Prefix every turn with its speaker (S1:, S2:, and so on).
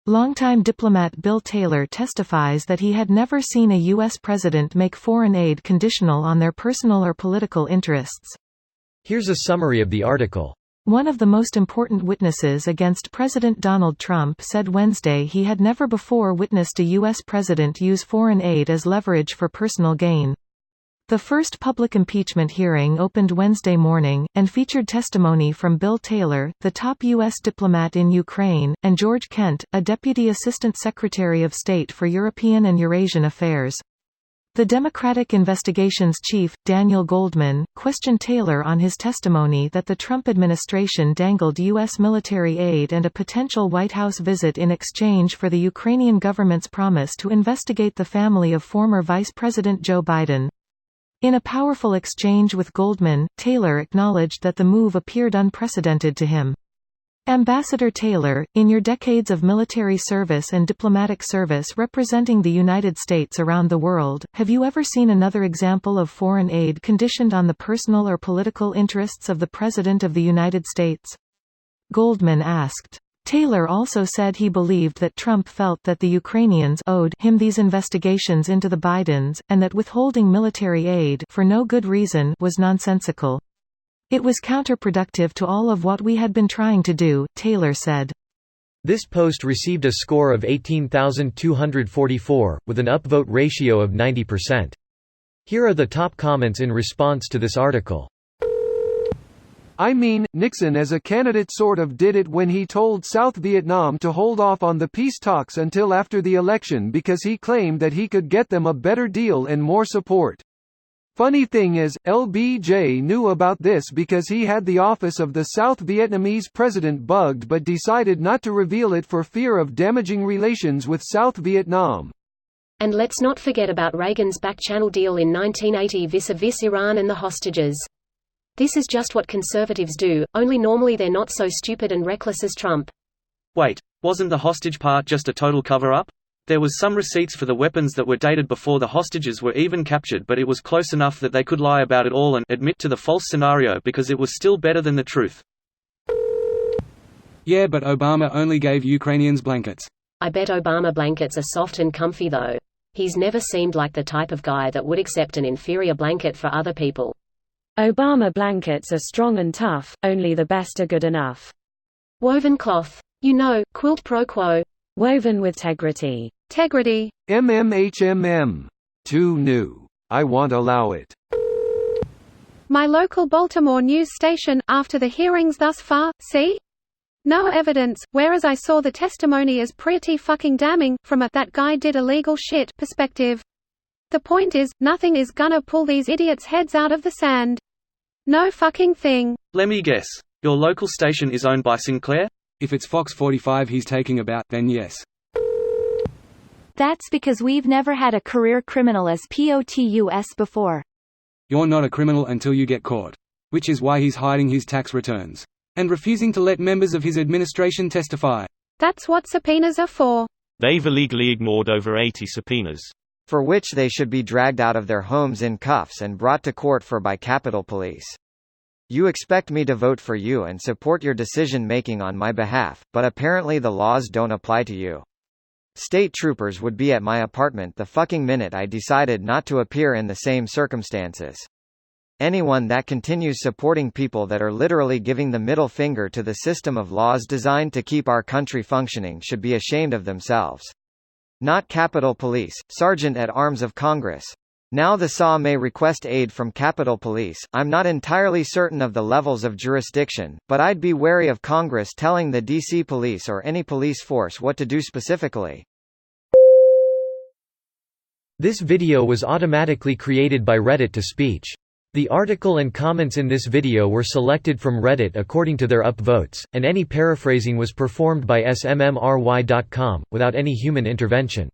S1: Longtime diplomat Bill Taylor testifies that he had never seen a U.S. president make foreign aid conditional on their personal or political interests.
S2: Here's a summary of the article.
S1: One of the most important witnesses against President Donald Trump said Wednesday he had never before witnessed a U.S. president use foreign aid as leverage for personal gain. The first public impeachment hearing opened Wednesday morning, and featured testimony from Bill Taylor, the top U.S. diplomat in Ukraine, and George Kent, a Deputy Assistant Secretary of State for European and Eurasian Affairs. The Democratic Investigations Chief, Daniel Goldman, questioned Taylor on his testimony that the Trump administration dangled U.S. military aid and a potential White House visit in exchange for the Ukrainian government's promise to investigate the family of former Vice President Joe Biden. In a powerful exchange with Goldman, Taylor acknowledged that the move appeared unprecedented to him. Ambassador Taylor, in your decades of military service and diplomatic service representing the United States around the world, have you ever seen another example of foreign aid conditioned on the personal or political interests of the President of the United States? Goldman asked. Taylor also said he believed that Trump felt that the Ukrainians owed him these investigations into the Bidens, and that withholding military aid for no good reason was nonsensical. It was counterproductive to all of what we had been trying to do, Taylor said.
S2: This post received a score of 18,244, with an upvote ratio of 90%. Here are the top comments in response to this article.
S3: I mean, Nixon as a candidate sort of did it when he told South Vietnam to hold off on the peace talks until after the election because he claimed that he could get them a better deal and more support. Funny thing is, LBJ knew about this because he had the office of the South Vietnamese president bugged but decided not to reveal it for fear of damaging relations with South Vietnam.
S4: And let's not forget about Reagan's back-channel deal in 1980 vis-a-vis Iran and the hostages. This is just what conservatives do, only normally they're not so stupid and reckless as Trump.
S5: Wait, wasn't the hostage part just a total cover-up? There was some receipts for the weapons that were dated before the hostages were even captured, but it was close enough that they could lie about it all and admit to the false scenario because it was still better than the truth.
S6: Yeah, but Obama only gave Ukrainians blankets.
S4: I bet Obama blankets are soft and comfy though. He's never seemed like the type of guy that would accept an inferior blanket for other people.
S7: Obama blankets are strong and tough, only the best are good enough.
S4: Woven cloth. You know, quilt pro quo.
S7: Woven with tegrity.
S4: Tegrity.
S3: MMHMM. Too new. I won't allow it.
S8: My local Baltimore news station, after the hearings thus far, see? No evidence, whereas I saw the testimony as pretty fucking damning, from a "that guy did illegal shit" perspective. The point is, nothing is gonna pull these idiots' heads out of the sand. No fucking thing.
S5: Let me guess. Your local station is owned by Sinclair?
S6: If it's Fox 45 he's taking about, then yes.
S9: That's because we've never had a career criminal as POTUS before.
S6: You're not a criminal until you get caught. Which is why he's hiding his tax returns. And refusing to let members of his administration testify.
S8: That's what subpoenas are for.
S10: They've illegally ignored over 80 subpoenas.
S11: For which they should be dragged out of their homes in cuffs and brought to court for by Capitol Police. You expect me to vote for you and support your decision-making on my behalf, but apparently the laws don't apply to you. State troopers would be at my apartment the fucking minute I decided not to appear in the same circumstances. Anyone that continues supporting people that are literally giving the middle finger to the system of laws designed to keep our country functioning should be ashamed of themselves. Not Capitol Police, Sergeant at Arms of Congress. Now the SA may request aid from Capitol Police. I'm not entirely certain of the levels of jurisdiction, but I'd be wary of Congress telling the DC police or any police force what to do specifically.
S2: This video was automatically created by Reddit to speech. The article and comments in this video were selected from Reddit according to their upvotes, and any paraphrasing was performed by smmry.com, without any human intervention.